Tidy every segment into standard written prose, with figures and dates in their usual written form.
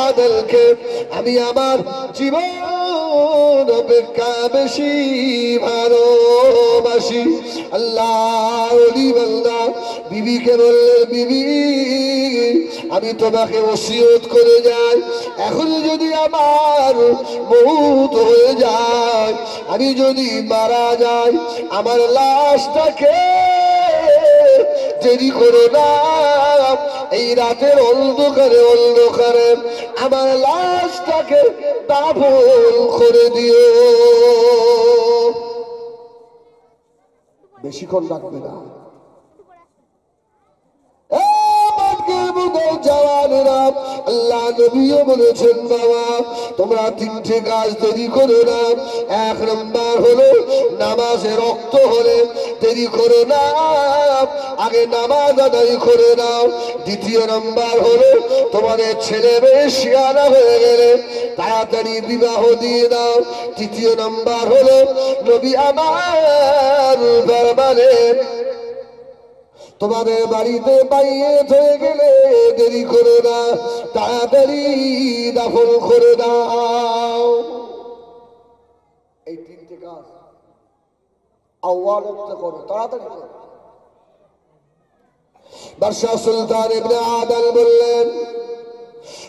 আদলকে আমি আমার জীবন অপেক্ষা বেশি ভালোবাসি। আল্লাহ ওলি বান্দা বিবিকে বললেন, বিবি আমি তোমাকে ওসিয়ত করে যাই, এখন যদি আমার মউত হয়ে যায়, আমি যদি মারা যাই, আমার লাশটাকে দেরি করো না, এই রাতের অন্ধকারে অন্ধকারে আমার লাশটাকে দাফন করে দিও। বেশিক্ষণ রাখবে না। আল্লাহ নবীও বলেছেন, বাবা তোমরা তিনটে কাজ দেরি করো না। এক নম্বর হলো নামাজে রক্ত হলে দেরি করো না, আগে নামাজ আদায় করে নাও। দ্বিতীয় নম্বর হলো তোমাদের ছেলে মেয়ে শিয়ানা হয়ে গেলে তাড়াতাড়ি বিবাহ দিয়ে দাও। তৃতীয় নম্বর হলো নবী আমার দরবারে তোমাদের বাড়িতে বাইয়েত হয়ে গেলে দেরি করো না, তাড়াতাড়ি দাফন করে দাও। এই তিনটে কাজ আউয়াল করো, তাড়াতাড়ি করো। বাদশাহ সুলতান ইবনে আদল বললেন,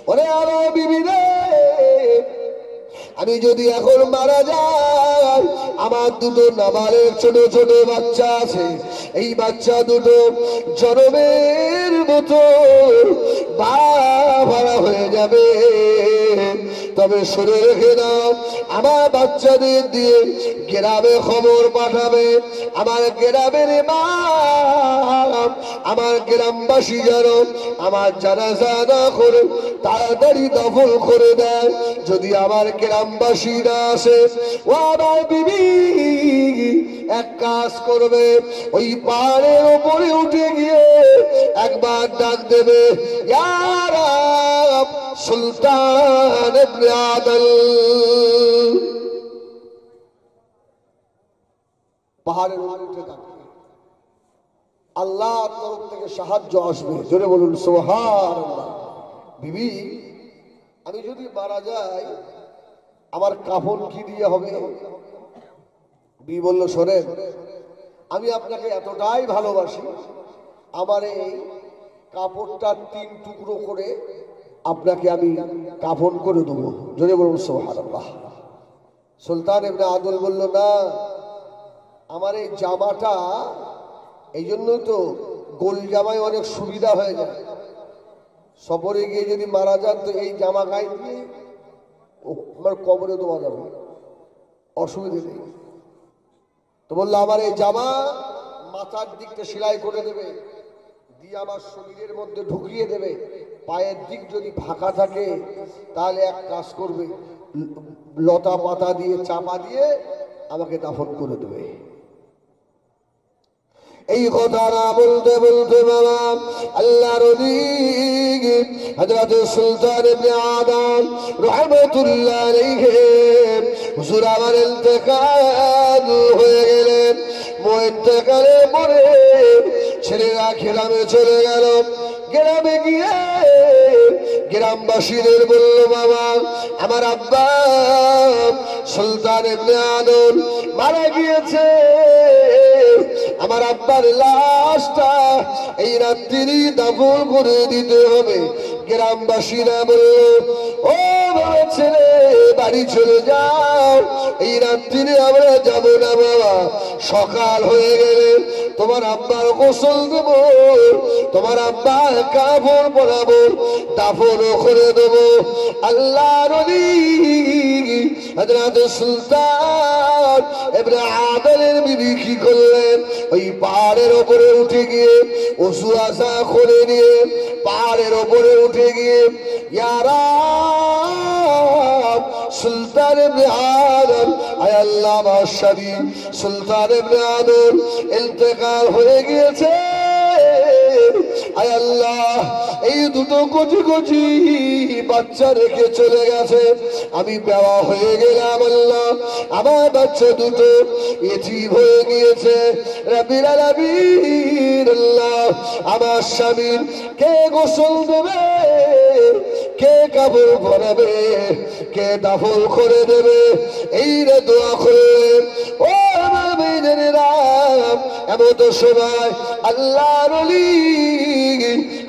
ওরে আরো বিবি রে, আমি যদি এখন মারা যাই, আমার দুটো নাবালেগ ছোট ছোট বাচ্চা আছে, এই বাচ্চা দুটো জনমের মতো বাড়া হয়ে যাবে। তবে শুনে রেখে দাও, আমার বাচ্চাদের দিয়ে গ্রামে খবর পাঠাবে, আমার গ্রামের মা, আমার গ্রামবাসী যেন আমার জানাজা না করে তাড়াতাড়ি দফন করে দেয়। যদি আমার গ্রামবাসী না আসে, ও আমার বিবি এক কাজ করবে, ওই পাহাড়ের উপরে উঠে গিয়ে একবার ডাক দেবে, ইয়া রাব সুলতান ইবনে আদল। পাহাড়ের উপরে উঠে ডাকবে, আল্লাহর তরফ থেকে সাহায্য আসবে। জোরে বলুন সুবহানাল্লাহ। বিবি আমি যদি মারা যাই, আমার কাফন কি দিয়ে হবে? বিবি বলল, শোনেন, আমি আপনাকে এতটাই ভালোবাসি, আমার এই কাপড়টা 3 টুকরো করে আপনাকে আমি কাফন করে দেবো। জোরে বলুন সুবহানাল্লাহ। সুলতান ইবনে আদল বলল, না, আমার এই জামাটা, এই জন্যই তো গোল জামায় অনেক সুবিধা হয়ে যায়, সফরে গিয়ে যদি মারা যান তো এই জামা গায়ে দিয়ে আমার কবরে দেওয়া যাবে, অসুবিধা নেই। তো বললো, আমার এই জামা মাথার দিকটা সেলাই করে দেবে, দিয়ে আমার শরীরের মধ্যে ঢুকিয়ে দেবে, পায়ের দিক যদি ফাঁকা থাকে তাহলে এক কাজ করবে, লতা পাতা দিয়ে চাপা দিয়ে আমাকে দাফন করে দেবে। এই কথা না বলতে বলতে বাবা আল্লাহর ওলি হযরত সুলতান ইবনে আদম রাহমাতুল্লাহ আলাইহি হুজুর আমার ইন্তেকাল হয়ে গেলেন। ইন্তেকালের পরে ছেলেরা গ্রামে চলে গেল। গ্রামে গিয়ে গ্রামবাসীদের বলল, বাবা আমার আব্বা সুলতান ইবনে আদম মারা গিয়েছে, আমার আব্বার লাশটা এই রাত্রি দাফন করে দিতে হবে। গ্রামবাসীরা বলল, ও বাবা ছেলে বাড়ি চলে যাও, এই রাত্রি আমরা যাব না বাবা, সকাল হয়ে গেলে তোমার আব্বার গোসল দেব, তোমার আব্বার কাপড় পরাবো, দাফনও করে দেবো। আল্লাহর ওলি হযরত সুলতান ইবনে আদলের বিবি কি করলেন, ওই পাহাড়ের ওপরে উঠে গিয়ে ওযু আসা করে নিয়ে পাহাড়ের ওপরে উঠে গিয়ে, ইয়া রাব সুলতান ইবনে আদম, আয় আল্লাহ আমার স্বামী সুলতান ইবনে আদম ইন্তেকাল হয়ে গিয়েছে, আয় আল্লাহ এই দুটো কচি কচি বাচ্চা রেখে চলে গেছে, আমি বেওয়া হয়ে গেলাম আল্লাহ, আমার বাচ্চা দুটো এতিম হয়ে গিয়েছে। রাব্বিল আলামিন আল্লাহ আমার স্বামীর কে গোসল দেবে, কে কাপড় পরাবে, কে দাফন করে দেবে, এই রে দোয়া করে। ও আমার ভাইজানেরা, এমন সময় আল্লাহর ওলি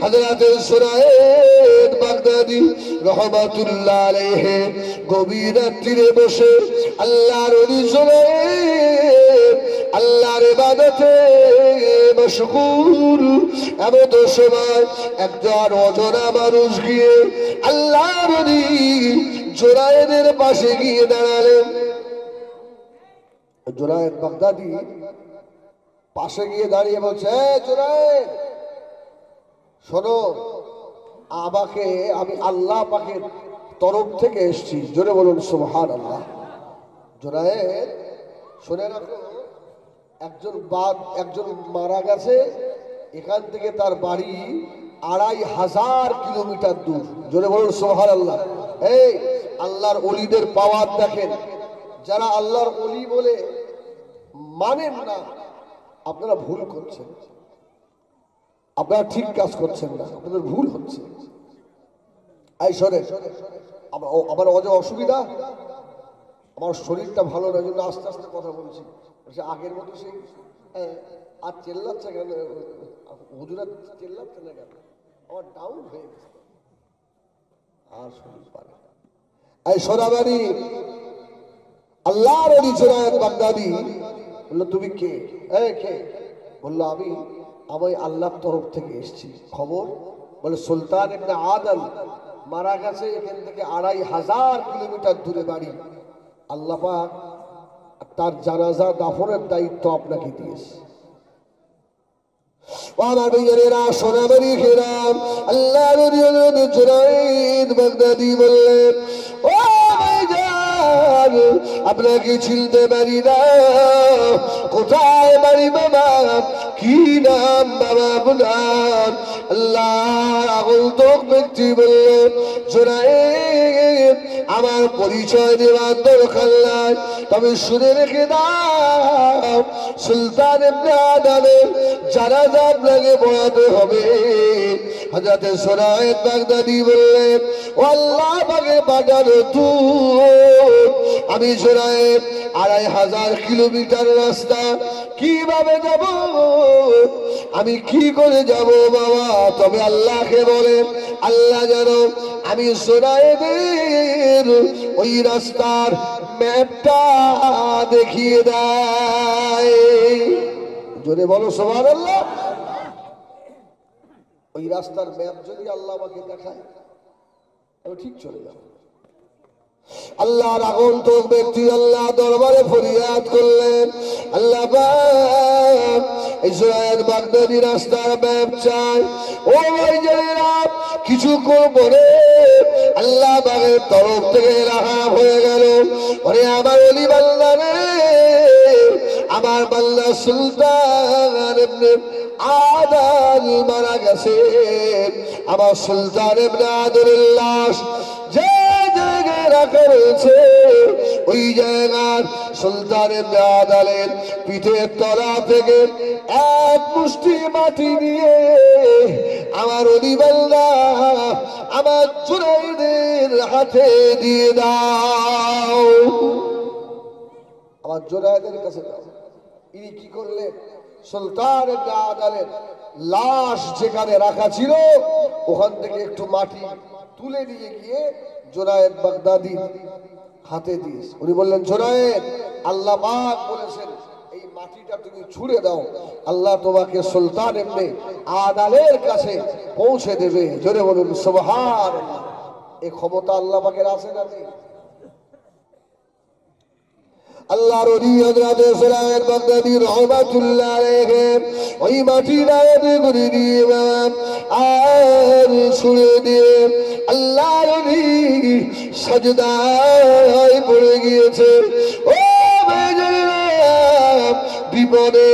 হযরত সুরায়েদ বাগদাদী রহমাতুল্লাহ আলাইহি গভীর রাত্রিরে বসে আল্লাহর ওলি সুরায়েদ আল্লাহর ইবাদতে মশগুল। এমন সময় একজন অজানা মানুষ গিয়ে আল্লাহর ওলি জুরায়েদের পাশে গিয়ে দাঁড়ালেন। জুরায়েদ বাগদাদী পাশে গিয়ে দাঁড়িয়ে বলছে, জুরায়েদ শোনো, আমাকে আমি আল্লাহ পাকের তরফ থেকে এসেছি। জোরে বলুন সুবহানাল্লাহ। জুরায়েদ শুনে রাখো, একজন মারা গেছে, এখান থেকে তার বাড়ি ২৫০০ কিলোমিটার দূর। জোরে বলুন সুবহানাল্লাহ। এই আল্লাহর ওলিদের পাওয়ার দেখেন। যারা আল্লাহর ওলি বলে মানেন না, আপনারা ভুল করছেন, আপনারা ঠিক কাজ করছেন না, আপনাদের ভুল হচ্ছে। এই শোনে, আমার অসুবিধা, আমার শরীরটা ভালো না, জন্য আস্তে আস্তে কথা বলছি। আগের মতো সেই আর চেল্লাচ্ছে কেন, হুজুরা চেল্লাচ্ছে না কেন, আমার ডাউন হয়ে গেছে আর শরীর পারে। এই সোনাবাড়ি আল্লাহর ওলি জুরায়েদ বাগদাদী বললো, তুমি কে? কে? বললো, আমি আল্লাহর তরফ থেকে এসেছি। খবর? বলে সুলতান ইবনে আদল মারা গেছে, এখান থেকে ২৫০০ কিলোমিটার দূরে বাড়ি। আল্লাহ পাক তার জানাজা দাফনের দায়িত্ব আপনাকে দিয়েছে। আমার ভাইয়েরা, সোনাবাড়ি খেরাম, আল্লাহর ওলি জুরায়েদ বাগদাদী বললেন, ও ভাইজান, আপনাকে চিনতে পারি না। কোথায় বাড়ি বাবা? কি নাম বাবা আপনার? আল্লাহর আগন্তুক ব্যক্তি বলল, জুরায়েদ, আমার পরিচয় দেওয়ার দরকার নাই, তবে শুনে রেখে দাও, সুলতান ইবনে আদলের জানাজা আপনাকে পড়াতে হবে। হযরত জুরায়েদ বাগদাদী বললেন, ও আল্লাহ পাকের পাঠানো দূত, আমি জুরায়েদ ২৫০০ কিলোমিটার রাস্তা কিভাবে যাব? আমি কি করে যাব বাবা? তবে আল্লাহকে বলেন, আল্লাহ যেন আমি জুরায়েদের ওই রাস্তার ম্যাপটা দেখিয়ে দেয়। জোরে বলো সুবহানাল্লাহ। ওই রাস্তার ম্যাপ যদি আল্লাহ আমাকে দেখায়, আমি ঠিক চলে যাব। আল্লাহর আগন্তুক ব্যক্তি আল্লাহ দরবারে ফরিয়াদ করলেন, আল্লাহ পাক এই জুরায়েদ বাগদাদী রাস্তার ম্যাপ চাই। ও ভাইজানেরা, কিছু করবো রে, আল্লাহ পাকের তরফ থেকে রাহাব হয়ে গেল। ওরে আমার ওলি বান্দা রে, আমার বান্দা সুলতান ইবনে আদল মারা গেছে। আমার সুলতান ইবনে আদলের লাশ যে জায়গায় রাখা রয়েছে, ওই জায়গার সুলতান ইবনে আদলের পিঠের তলা থেকে এক মুষ্টি মাটি নিয়ে আমার ওলি বান্দা আমার জুরায়েদের হাতে দিয়ে দাও। আমার জুরায়েদের কাছে দাও। ইনি কি করলেন? সুলতান ইবনে আদলের লাশ যেখানে রাখা ছিল, ওখান থেকে একটু মাটি তুলে নিয়ে গিয়ে জুরায়েদ বাগদাদী হাতে দিয়েছে। উনি বললেন, জুরায়েদ, আল্লাহ পাক বলেছেন এই মাটিটা তুমি ছুঁড়ে দাও, আল্লাহ তোমাকে সুলতান ইবনে আদলের কাছে পৌঁছে দেবে। জোরে বলুন সুবহানাল্লাহ। এই ক্ষমতা আল্লাহ পাকের আছে না? আল্লাহর ওলি হযরত জুরায়েদ বাগদাদী রহমাতুল্লাহ আলাইহি ওই মাটির আয়াতে করে দিয়ে আর ছুঁড়ে দিয়ে আল্লাহর ওলি সাজদায় পড়ে গিয়েছে। ও ভাইজানেরা, বিপদে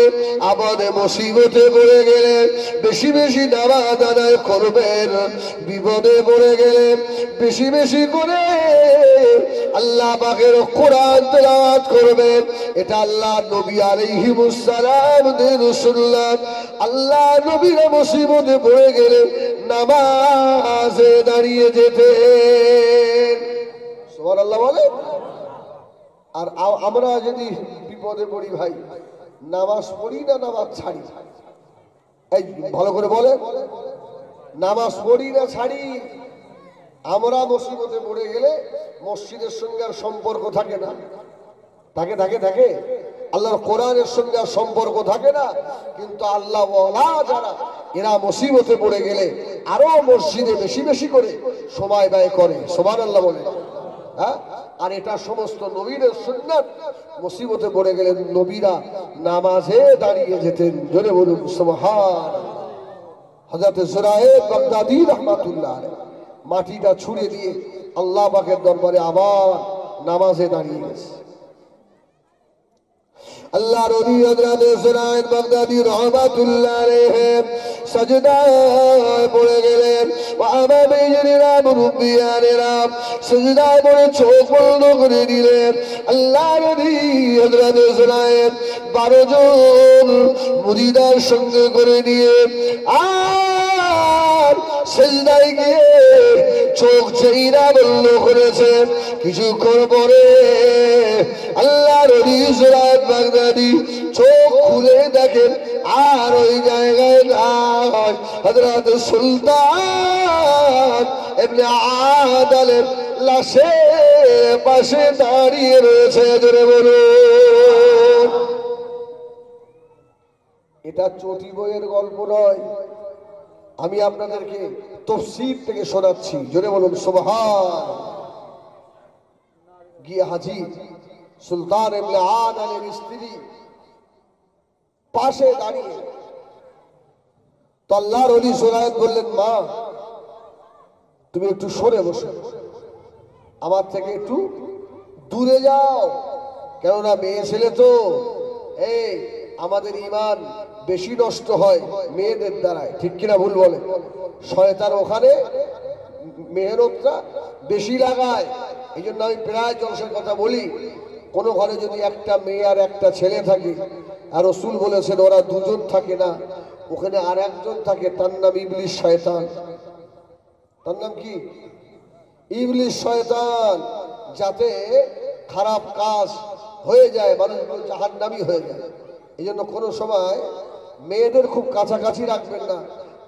আপদে মুসিবতে পড়ে গেলে বেশি বেশি নামাজ আদায় করবেন। বিপদে পড়ে গেলে বেশি বেশি করে আল্লাহ পাকের কোরআন তেলাওয়াত করবেন। এটা আল্লাহ নবী আলাইহিস সালামদের সুন্নাত। আল্লাহ নবীরা মুসিবতে পড়ে গেলে নামাজে দাঁড়িয়ে যেতেন। সুবহানাল্লাহ বলে। আর আমরা যদি বিপদে পড়ি ভাই, নামাজ পড়ি না নামাজ ছাড়ি? এই ভালো করে বলে, নামাজ পড়ি না ছাড়ি? আমরা মুসিবতে পড়ে গেলে মসজিদের সঙ্গে আর সম্পর্ক থাকে না। থাকে থাকে থাকে আল্লাহর কোরআনের সঙ্গে আর সম্পর্ক থাকে না। কিন্তু আল্লাহ ওয়ালা যারা, এরা মুসিবতে পড়ে গেলে আরো মসজিদে বেশি বেশি করে সময় ব্যয় করে। সুবহানাল্লাহ বলে। হ্যাঁ, আর এটা সমস্ত নবীদের সুন্নাত। মুসিবতে পড়ে গেলেন নবীরা নামাজে দাঁড়িয়ে যেতেন। জোরে বলুন সুবহানাল্লাহ। হযরত জুরায়েদ বাগদাদী রাহমাতুল্লাহ আলাইহি মাটিটা ছুঁড়ে দিয়ে আল্লাহ পাকের দরবারে আবার নামাজে দাঁড়িয়ে গেছে। আল্লাহ নবী হযরত জুরায়েদ বাগদাদী রাহমাতুল্লাহ আলাইহি সাজদায় পড়ে গেলেন। বাবা বেজরিরা মুরব্বিয়ানেরা সাজদায় পড়ে চোখ বন্ধ করে দিলেন। আল্লাহ নবী হযরত জুরায়েদ 12 জন মুরিদার সঙ্গে করে নিয়ে আর সাজদায় গিয়ে চোখ চেইরা বন্ধ করেছেন। কিছুক্ষণ পরে আল্লাহ নবী জুরায়েদ বাগদাদী চোখ খুলে দেখেন আর ওই জায়গায় নাই হযরত সুলতান ইবনে আদালের লাশের পাশে দাঁড়িয়ে রয়েছে। জোরে বলুন। এটা চটি বইয়ের গল্প নয়, আমি আপনাদেরকে তাফসীর থেকে শোনাচ্ছি। জোরে বলুন সুবহান। গিয়ে হাজির সুলতান ইবনে আদালের স্ত্রী পাশে দাঁড়িয়ে। তো আল্লাহর ওলি জুরায়েদ বললেন, মা তুমি একটু সরে বসো, আমার থেকে একটু দূরে যাও, কেননা মেয়ে ছেলে তো, এই আমাদের ঈমান বেশি নষ্ট হয় মেয়েদের দ্বারায়, ঠিক কিনা ভুল বলে? শয়তান ওখানে মেহনতটা বেশি লাগায়। এই জন্য আমি প্রায় জলসের কথা বলি, কোনো ঘরে যদি একটা মেয়ে আর একটা ছেলে থাকে, আর রাসূল বলেছেন ওরা দুজন থাকে না, ওখানে আর একজন থাকে, তার নাম ইবলিস শয়তান। তার নাম কি? ইবলিস শয়তান। যাতে খারাপ কাজ হয়ে যায়, মানুষগুলো জাহান্নামী হয়ে যায়। এই জন্য কোনো সময় মেয়েদের খুব কাছাকাছি রাখবেন না।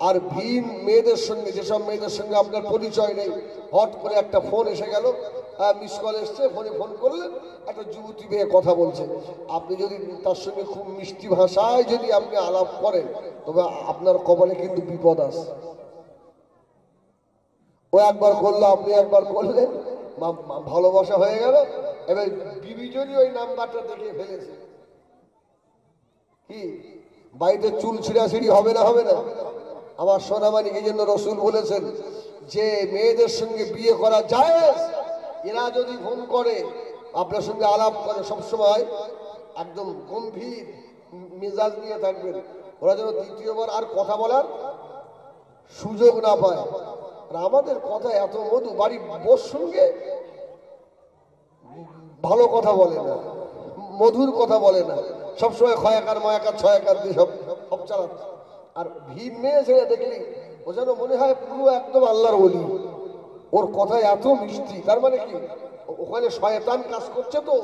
আর ভিন মেয়েদের সঙ্গে, যেসব মেয়েদের সঙ্গে আপনার পরিচয় নেই, হট করে একটা ফোন এসে গেল, মিস কল এসছে, ফোনে ফোন করলেন, একটা যুবতী মেয়ে কথা বলছে, আপনি যদি তার সঙ্গে খুব মিষ্টি ভাষায় যদি আপনি আলাপ করেন, তবে আপনার কপালে কিন্তু বিপদ আছে। ও একবার করলো, আপনি একবার করলেন, ভালোবাসা হয়ে গেল। এবার বিবি যদি ওই নাম্বারটা দেখে ফেলেছে, কি বাড়িতে চুল ছিঁড়াছিঁড়ি হবে না? হবে না? আমার সোনামানি। এই জন্য রাসূল বলেছেন যে মেয়েদের সঙ্গে বিয়ে করা জায়েজ। এরা যদি ফোন করে, আপনার সঙ্গে আলাপ করে, সবসময় একদম গম্ভীর মেজাজ নিয়ে থাকবেন, ওরা যেন দ্বিতীয়বার আর কথা বলার সুযোগ না পায়। আর আমাদের কথা এত মধু, বাড়ির বোর সঙ্গে ভালো কথা বলে না, মধুর কথা বলে না, সবসময় খয়াকার ময়াকার ছয়াকার দিয়ে সব চালাচ্ছে। আর ভিন মেয়ে ছেলে দেখলি ও যেন মনে হয় পুরো একদম আল্লাহর ওলি, ওর কথা এত মিষ্টি। তার মানে কি, ওখানে শয়তান কাজ করছে। তো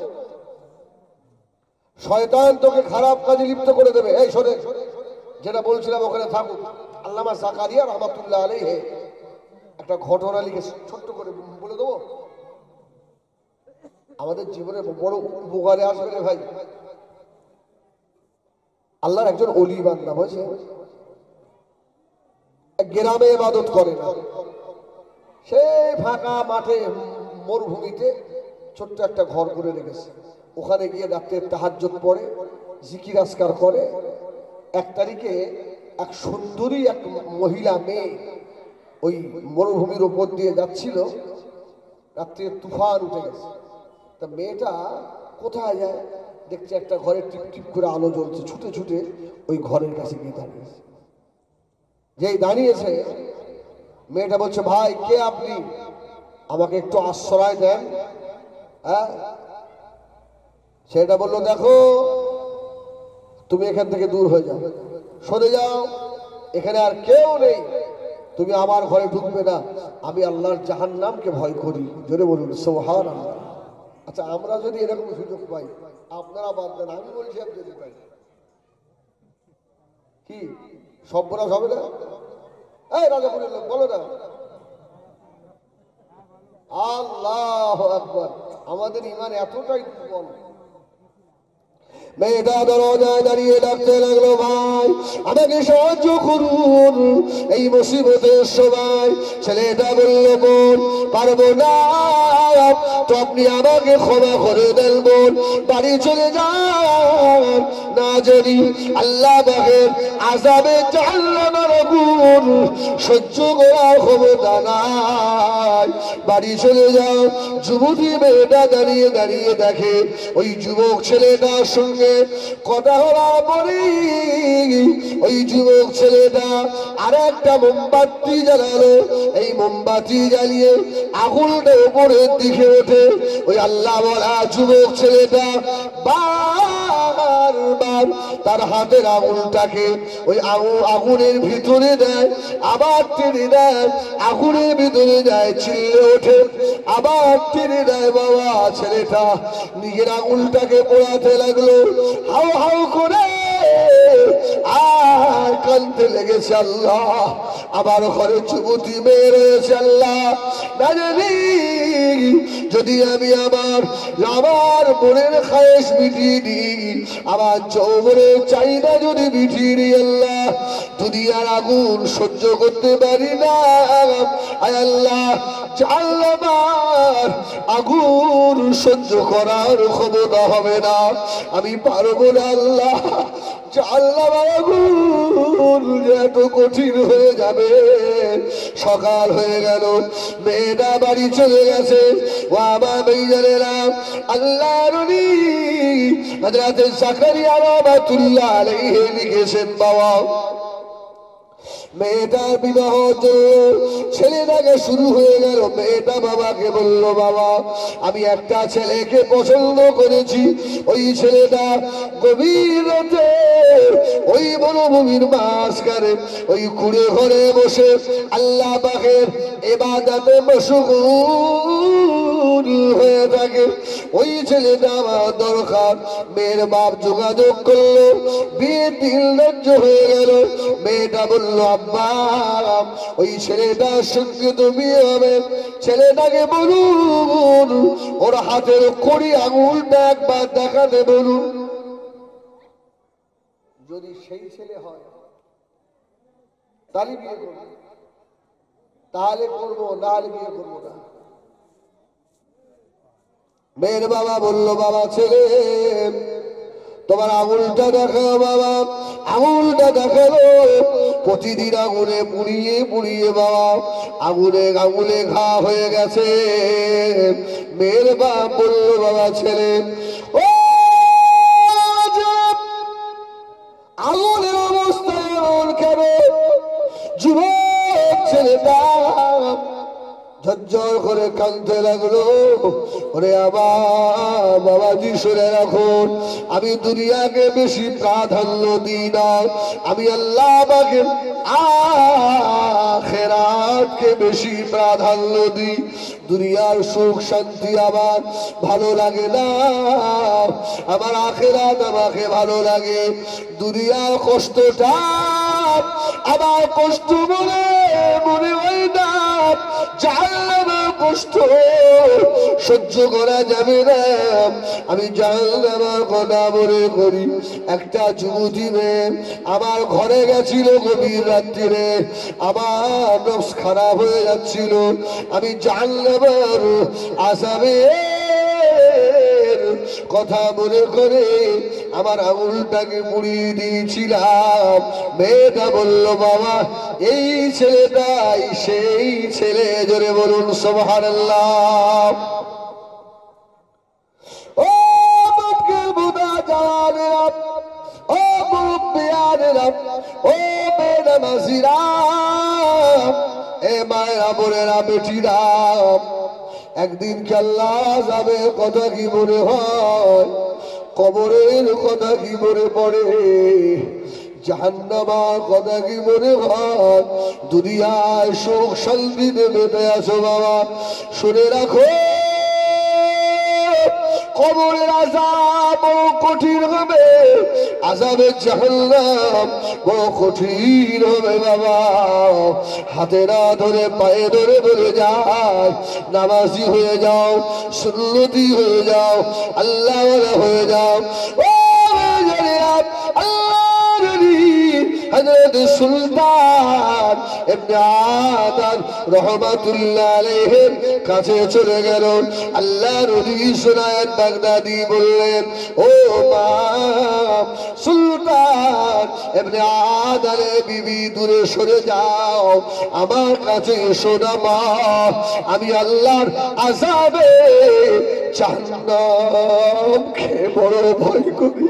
শয়তান তোকে খারাপ কাজে লিপ্ত করে দেবে। এই শোনে, যেটা বলছিলাম ওখানে থাকুক। আল্লামা জাকারিয়া রহমাতুল্লাহ আলাইহি একটা ঘটনা লিখে ছোট্ট করে বলে দেবো, আমাদের জীবনে বড় উপকারে আসবে রে ভাই। আল্লাহর একজন ওলি বান্দা, বুঝছে, গ্রামে ইবাদত করে না, সে ফাঁকা মাঠে মরুভূমিতে ছোট্ট একটা ঘর করে রেখেছে। ওখানে গিয়ে রাতে তাহাজ্জুদ পড়ে, জিকির আজকার করে। 1 তারিখে এক সুন্দরী এক মহিলা মেয়ে ওই মরুভূমির উপর দিয়ে যাচ্ছিল, রাত্রে তুফান উঠে গেছে। তা মেয়েটা কোথায় যায়, দেখছে একটা ঘরে টিপ টিপ করে আলো জ্বলছে, ছুটে ছুটে ওই ঘরের কাছে গিয়ে দাঁড়িয়েছে। যেই দাঁড়িয়েছে, মেয়েটা বলছে, ভাই কে আপনি, আমাকে একটু আশ্রয় দেন, হ্যাঁ, সেটা বললো দেখো তুমি এখান থেকে দূর হয়ে যাও, সরে যাও, এখানে আর কেউ নেই, তুমি আমার ঘরে ঢুকবে না, আমি আল্লাহর জাহান্নামকে ভয় করি। জোরে বলুন সুবহানাল্লাহ। আচ্ছা, আমরা যদি এরকম সুযোগ পাই, আপনারা বাদ দেন, আমি বলছি আমি যদি পাই, কি সর্বনাশ হবে না? এই রাজাপুরের লোক বলো না আল্লাহু আকবার। আমাদের ঈমান এতটাই দুর্বল। মেয়েটা দরজায় দাঁড়িয়ে ডাকতে লাগলো, ভাই আমাকে সাহায্য করুন এই মুসিবতের সময়। ছেলেটা বলল, বোন পারবো না, তো আপনি আমাকে ক্ষমা করে দেন বোন, বাড়ি চলে যান, না জানি আল্লাহ পাকের আযাবে জাহান্নামের আগুন সহ্য করার ক্ষমতা নাই, বাড়ি চলে যাও। যুবতী মেয়েটা দাঁড়িয়ে দাঁড়িয়ে দেখে ওই যুবক ছেলেটার সঙ্গে কথা হওয়ার পরে ওই যুবক ছেলেটা আর একটা মোমবাতি জ্বালালো। এই মোমবাতি জ্বালিয়ে আগুনটা উপরের দিকে ওঠে। ওই আল্লাহ বলা যুবক ছেলেটা বারবার তার হাতের আগুনটাকে ওই আগুনের ভিতরে দেয়, আবার টেনে দেয়, আগুনের ভিতরে দেয়, চিল্লে ওঠে, আবার টেনে দেয়। বাবা ছেলেটা নিজের আগুনটাকে পোড়াতে লাগলো, হাউ হাউ করে আর কাঁদতে লেগেছে। আল্লাহ, আবার ঘরে যুবতী মেয়ে রয়েছে। আল্লাহ, না জানি যদি আমি আমার মনের খায়েশ মিটিয়ে দিই, আমার যৌবনের চাহিদা যদি মিটিয়ে দিই, আল্লাহ দুনিয়ার আগুন সহ্য করতে পারি না। আয় আল্লাহ, আমার আগুন সহ্য করার ক্ষমতা হবে না, আমি পারবো না। আল্লাহ আল্লাহ আগুন এত কঠিন হয়ে যাবে। সকাল হয়ে গেল, মেয়েটা বাড়ি চলে গেছে। ও আমার মেয়েরা, আল্লাহর নবী হযরত জাকারিয়া রাহমাতুল্লাহ আলাইহি লিখেছেন, বাবা মেয়েটার বিবাহ ছেলেটাকে শুরু হয়ে গেল। মেয়েটা বাবাকে বলল, বাবা আমি একটা ছেলেকে পছন্দ করেছি। ওই ছেলেটা গভীর রাতে ওই মরুভূমির মাঝখানে ওই কুড়ে ঘরে বসে আল্লাহ পাকের ইবাদতে মশগুল হয়ে থাকে। ওই ছেলেটা আমার দরকার। মেয়ের বাপ যোগাযোগ করলো, বিয়ের দিন ধার্য হয়ে গেল। মেয়েটা বলল, আব্বা ওই ছেলেটার সঙ্গে তো বিয়ে হবে, ছেলেটাকে বলুন ওর হাতের কড়ি আঙুলটা একবার দেখাতে বলুন। যদি সেই ছেলে হয় তাহলে বিয়ে করবো, তাহলে করবো, না হলে বিয়ে করবো না। মেয়ের বাবা বলল, বাবা ছেলে তোমার আঙুলটা দেখাও। বাবা আঙুলটা দেখালো। প্রতিদিন আঙুলে পুড়িয়ে পুড়িয়ে বাবা আঙুলে ঘা হয়ে গেছে। মেয়ের বাপ বলল, বাবা ছেলে ও আঙুলের অবস্থা এমন কেন? যুবক ছেলেটা ঝরঝর করে কাঁদতে লাগলো। ওরে আবার বাবাজি শুনে রাখুন, আমি দুনিয়াকে বেশি প্রাধান্য দিই না, আমি আল্লাহ পাকের আখিরাতকে বেশি প্রাধান্য দিই। দুনিয়ার সুখ শান্তি আমার ভালো লাগে না, আমার আখিরাত আমাকে ভালো লাগে। দুনিয়ার কষ্টটা আমার কষ্ট মনে হয় না, জাহান্নামের কষ্ট সহ্য করা যাবে না, আমি জাহান্নামের কথা মনে করি। একটা যুবতী মেয়ে আমার ঘরে গেছিল গভীর রাত্রিরে, আমার নফস খারাপ হয়ে যাচ্ছিল, আমি জাহান্নামের আযাবের কথা মনে করে আমার আঙুলটাকে পুড়িয়ে দিয়েছিলাম। মেয়েটা বলল, বাবা এই ছেলেটাই সেই ছেলে। জোরে বলুন সুবহানাল্লাহ। ও মক্কেল বুদা জানেরা, ও মুরব্বিয়ানেরা, ও বেনামাজিরা, এ মায়েরা বোনেরা বেটিরা, একদিন কি আল্লাহ যাবে কথা কি মনে হয়, কবরের কথা কি মনে পড়ে, জাহান্নামার কথা কি মনে হয়। দুনিয়ায় সুখ শান্তিতে বেঁধে আছো বাবা, শুনে রাখো কবরের আযাব বড় কঠিন হবে, আযাবে জাহান্নাম বড় কঠিন হবে বাবা। হাতে না ধরে পায়ে ধরে বলে যায়, নামাজি হয়ে যাও, সুন্নতি হয়ে যাও, আল্লাহওয়ালা হয়ে যাও। ও হযরত সুলতান ইবনে আদম রাহমাতুল্লাহ আলাইহির কাছে চলে গেল। আল্লাহর নবী সুনায়েত বাগদাদি বললেন, ও মা সুলতান ইবনে আদমের বিবি দূরে সরে যাও, আমার কাছে এসো না মা, আমি আল্লাহর আযাবে জাহান্নামকে বড় ভয় করি,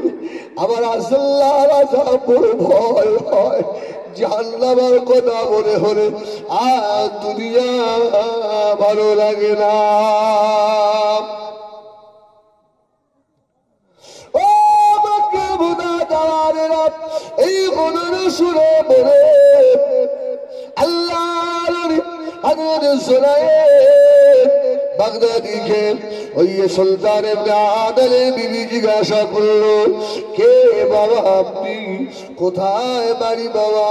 আমার আল্লাহর আযাব বড় ভয় হয়। জাহান্নামের কথা মনে হলে আর দুনিয়া ভালো লাগে না। ও আমাকে বুদা দাঁড়ানেরা, এই মনের সুরে বলে আল্লাহর হযরত সুনায়েত বাগদাদিকে ওই সুলতান ইবনে আদমের বিবি জিজ্ঞাসা করলো, কে বাবা আপনি, কোথায় বাড়ি বাবা,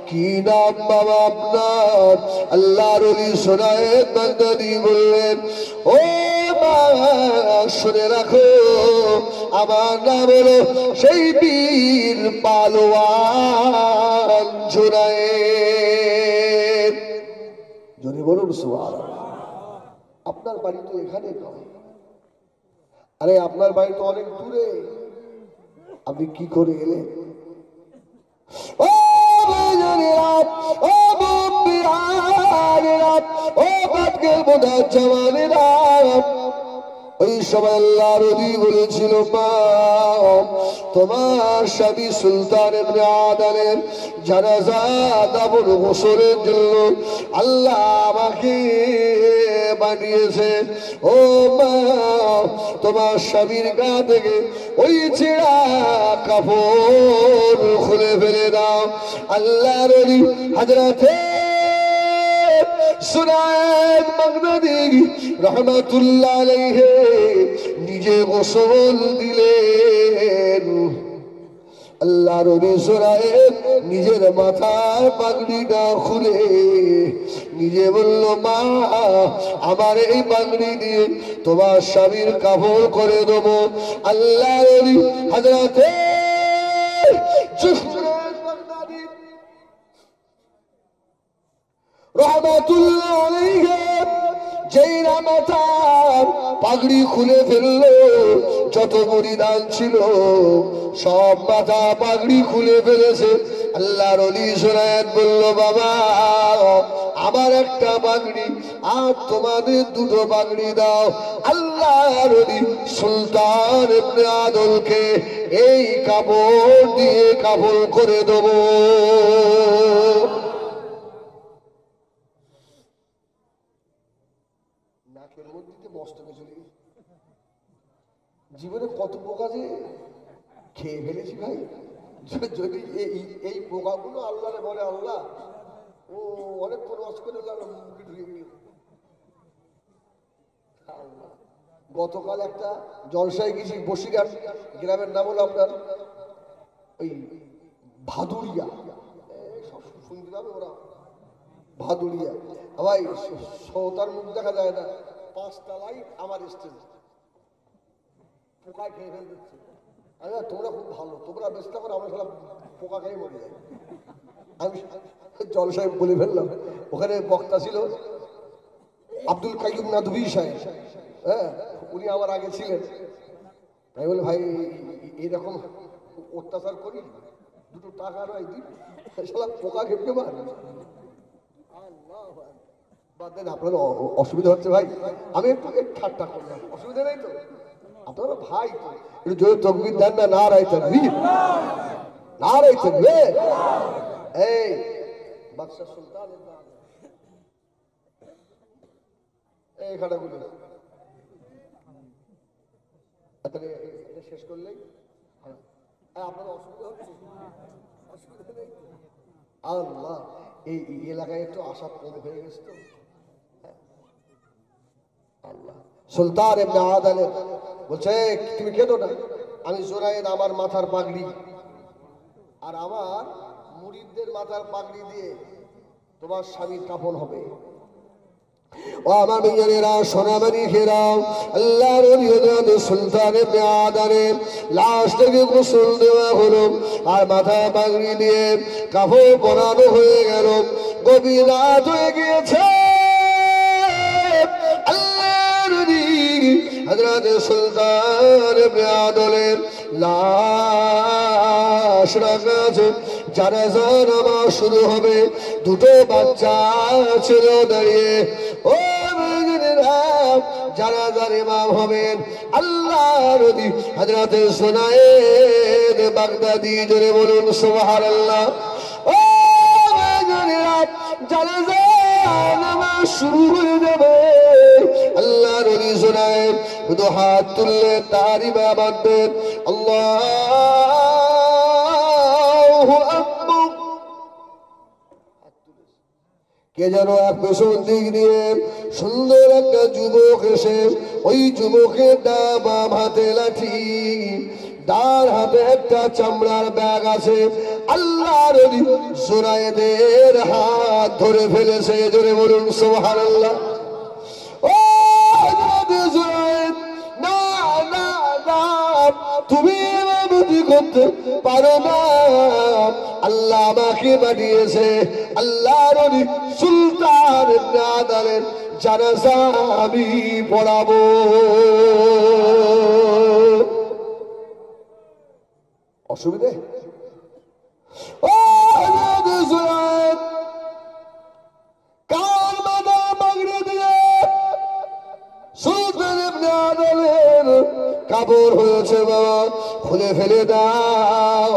কি নাম বাবা আপনার? আল্লাহর ওলি সুনায়েত বাগদাদি বললেন, ও মা শুনে রাখো, আমার নাম হলো সেই বীর পালোয়ান জুনায়েদ। যদি বলুন সুবহানাল্লাহ। আপনার বাড়ি তো এখানে নয়, আরে আপনার বাড়ি তো অনেক দূরে, আপনি কি করে এলেন? ও ও ও বাদকে বোধা জওয়ানেরা, ওই সময় আল্লাহর নবী বলেছিল, মা তোমার স্বামী সুলতান ইবনে আদমের জানাজা দাফন গোসলের জন্য আল্লাহ আমাকে বানিয়েছে। ও মা তোমার স্বামীর গা থেকে ওই ছেঁড়া কাপড় খুলে ফেলে দাও। আল্লাহর নবী হযরতে সুনায়েত বাগদাদি রাহমাতুল্লাহ আলাইহি নিজে গোসল দিলেন। আল্লাহর নবী সুনায়েত নিজের মাথার পাগড়িটা খুলে নিজে বলল, মা আমার এই পাগড়ি দিয়ে তোমার স্বামীর কাপড় করে দেবো। আল্লাহর নবী হযরতে সুনায়েত বাগদাদি রাহমাতুল্লাহ আলাইহি যেই মাথার পাগড়ি খুলে ফেললো, যত মুরিদান ছিল সব মাথা পাগড়ি খুলে ফেলেছে। আল্লাহর ওলি সুনায়েত বলল, বাবা আমার একটা পাগড়ি আর তোমাদের দুটো পাগড়ি দাও। আল্লাহর ওলি সুলতান ইবনে আদমকে এই কাপড় দিয়ে কাপড় করে দেবো। নাকের মধ্যে মস্তকে চলে গেছে, জীবনে কত পোকা যে খেয়ে ফেলেছি ভাই। যদি এই পোকাগুলো আল্লাহরে বলে, আল্লাহ ও অনেকক্ষণ ওয়াজ করে মুখে ঢুকে গেল। গতকাল একটা জলসায় গেছি, বসিরহাট গ্রামের নাম হলো আপনার ওই ভাদুরিয়া, শুনতে পাবে ওরা ভাদুরিয়া। ভাই সৌতার মুখ দেখা যায় না, 5টা লাইট আমার স্টেজ, পোকায় খেয়ে ফেল দিচ্ছে। আরে তোমরা খুব ভালো, তোমরা ব্যস্ত করো, আমরা সব পোকা খেয়ে মরে যাই। আমি জলসায় বলে ফেললাম, ওখানে বক্তা ছিল আব্দুল কাইয়ুম নাদভী সাহেব, হ্যাঁ উনি আমার আগে ছিলেন। তাই বলে ভাই এইরকম অত্যাচার করি, দুটো টাকা নয় দিন পোকা খেপকে মার। বাদ দেন, আপনার অসুবিধা হচ্ছে ভাই, আমি একটু ঠাট্টা করলাম, অসুবিধা নেই তো, আপনারা ভাই তো একটু জোরে তাকবীর দেন না, নারায়ে তাকবীর, নারায়ে তাকবীর। এই বাদশা সুলতান খাটা বলি শেষ করলেই আপনার অসুবিধা হচ্ছে আল্লাহ এই এলাকায় একটু আশা কম হয়ে গেছে তো আল্লাহ সুলতান ইবনে আদাল বলছে তুমি কেঁদো না আমি জোরায়েদ আমার মাথার পাগড়ি আর আমার মুরিদদের মাথার পাগড়ি দিয়ে তোমার স্বামীর কাফন হবে ও আমার মেয়েরা সোনামানি খেরাও আল্লাহর ওলি হযরত সুলতান ইবনে আদালের লাশ থেকে গোসল দেওয়া হলো আর মাথা পাগড়ি দিয়ে কাফন পরানো হয়ে গেল গভীর রাত হয়ে গিয়েছে আল্লাহর ওলি হযরত সুলতান ইবনে আদালের লাশ রাখা আছে জানাজা নামাজ শুরু হবে দুটো বাচ্চা ছিল দাঁড়িয়ে ও জানাজার ইমাম হবেন আল্লাহর ওলি হযরত জুনায়েদ বাগদাদি জোরে বলুন সুবহানাল্লাহ ও জানাজা নামাজ শুরু হয়ে যাবে আল্লাহর ওলি জুনায়েদ শুধু হাত তুললে তার ইমাম বাঁধবেন আল্লাহু আকবার কে যেন এক পেছন দিক দিয়ে সুন্দর একটা যুবক এসে ওই যুবকের বাম হাতে লাঠি ডান হাতে একটা চামড়ার ব্যাগ আছে আল্লাহর ওলি জুনায়েদের হাত ধরে ফেলেছে জোরে বলুন সুবহানাল্লাহ ও হযরত জুনায়েদ না না না তুমি ইমামতি করতে পারো না আল্লাহ আমাকে পাঠিয়েছে আল্লাহর ওলি সুলতান ইবনে আদালের জানাজা আমি পড়াবো অসুবিধে ও হযরত জুনায়েদ কার মাথা পাগড়ি দিয়ে সুলতান ইবনে আদালের কাপড় হয়েছে বাবা খুলে ফেলে দাও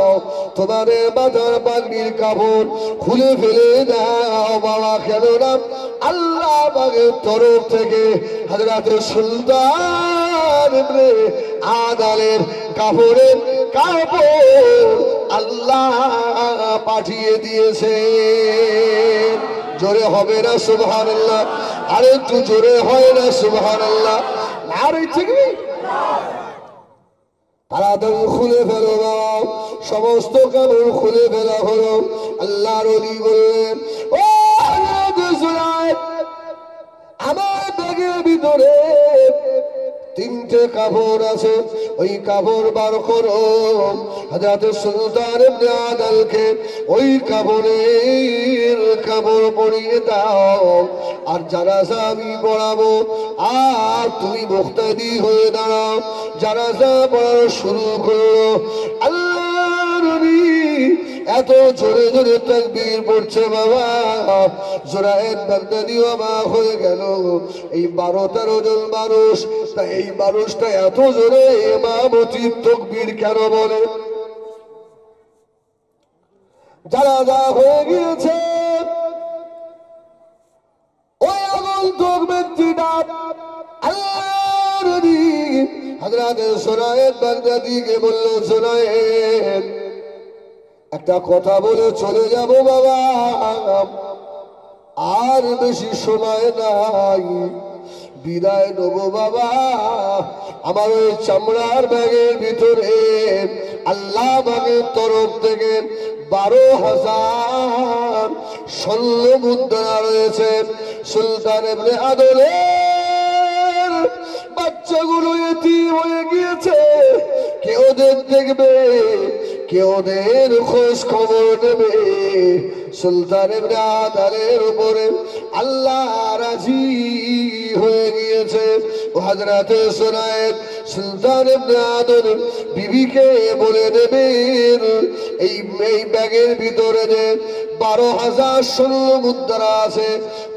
তোমার মাথার পাগড়ির কাপড় খুলে ফেলে দাও বাবা কেন না আল্লাহ পাকের তরফ থেকে হযরত সুলতান ইবনে আদালের কাপড়ের কাপড় আল্লাহ পাঠিয়ে দিয়েছে জোরে হবে না সুবহানাল্লাহ আর একটু জোরে হয় না সুবহানাল্লাহ আর ইচ্ছে কি তাড়াতাড়ি খুলে ফেলো সমস্ত কাপড় খুলে ফেলা হলো আল্লাহর ওলি বললেন ও জুনায়েদ আমার ব্যাগের ভিতরে তিনটে কাপড় আছে ওই কাপড় বার করো হযরত সুলতান ইবনে আদালকে ওই কাপড় পরিয়ে দাও আর জানাজা আমি পড়াবো আর তুমি মুক্তাদি হয়ে দাঁড়াও জানাজা পড়ানো শুরু করলো আল্লাহর ওলি এত জোরে জোরে তাকবীর পড়ছে বাবা জুনায়েদ বাগদাদি অবাক হয়ে গেল এই 12-13 জন মানুষ তা এই মানুষটা এত জোরে ইমামতির তাকবীর কেন বলে জানাজা হয়ে গিয়েছে ওই আগন্তুক ব্যক্তিটা আল্লাহর ওলি হযরত জুনায়েদ বাগদাদিকে বলল জুনায়েদ একটা কথা বলে চলে যাব বাবা আর বেশি সময় নাই বিদায় নেবো বাবা আমার ওই চামড়ার ব্যাগের ভিতরে আল্লাহ পাকের তরফ থেকে 12,000 স্বর্ণ মুদ্রা রয়েছে সুলতান ইবনে আদালের বাচ্চাগুলো এতিম হয়ে গিয়েছে কে ওদের দেখবে কে ওদের খোঁজ খবর নেবে সুলতান ইবনে আদালের উপরে আল্লাহ রাজি হয়ে গিয়েছে ও হযরত জুনায়েদ সুলতান ইবনে আদাল বিবিকে বলে দেবেন এই ব্যাগের ভিতরে যে 12,000 স্বর্ণ মুদ্রা আছে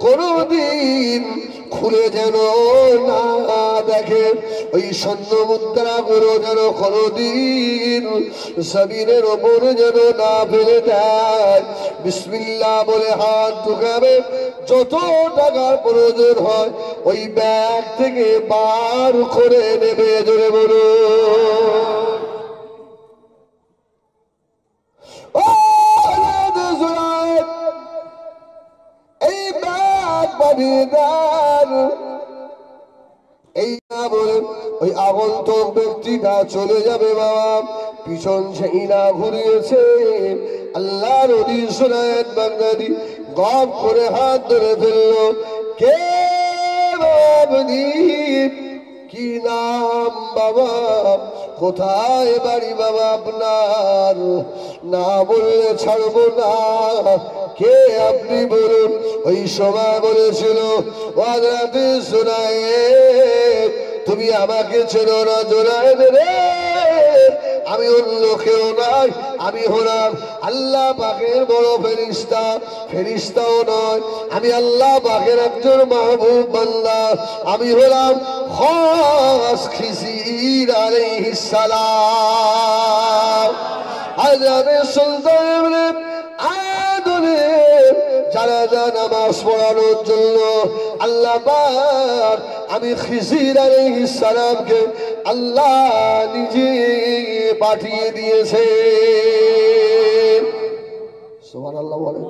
কোনদিন খুলে যেন না দেখে, ওই স্বর্ণ মুদ্রাগুলো যেন কোনদিন জমিনের ওপরে যেন না ফেলে দেয়। বিসমিল্লাহ বলে হাত ঢুকাবে, যত টাকার প্রয়োজন হয় ওই ব্যাগ থেকে বার করে নেবে। জোরে বলো এই ব্যাগ বানিয়ে দেন। এই না বলে ওই আগন্তুক ব্যক্তিটা চলে যাবে বাবা, পিছন সেই না ঘুরিয়েছে। আল্লাহ নবী শোনায়েন বান্দাদি গপ করে হাত ধরে ফেললো। কে আপনি? কি নাম বাবা? কোথায় বাড়ি বাবা আপনার? না বললে ছাড়বো না। কে আপনি বলুন? ওই সময় বলেছিল ওয়াজরাতে শোনায়েন তুমি আমাকে চেনো না জোনায়েদ রে, আমি অন্য কেউ নাই, আমি হলাম আল্লাহ পাকের বড় ফেরেশতা। ফেরেশতাও নয়, আমি আল্লাহ পাকের একজন মাহবুব বান্দা। আমি হলাম খাস খিজির আলাইহিস সালাম। আজানে সুলতান ইবনে আদনের জানাজা নামাজ পড়ানোর জন্য আল্লাহ পাক আমি খিজির আলাইহিস সালামকে আল্লাহ নিজে পাঠিয়ে দিয়েছে। সুবহানাল্লাহ বলেন।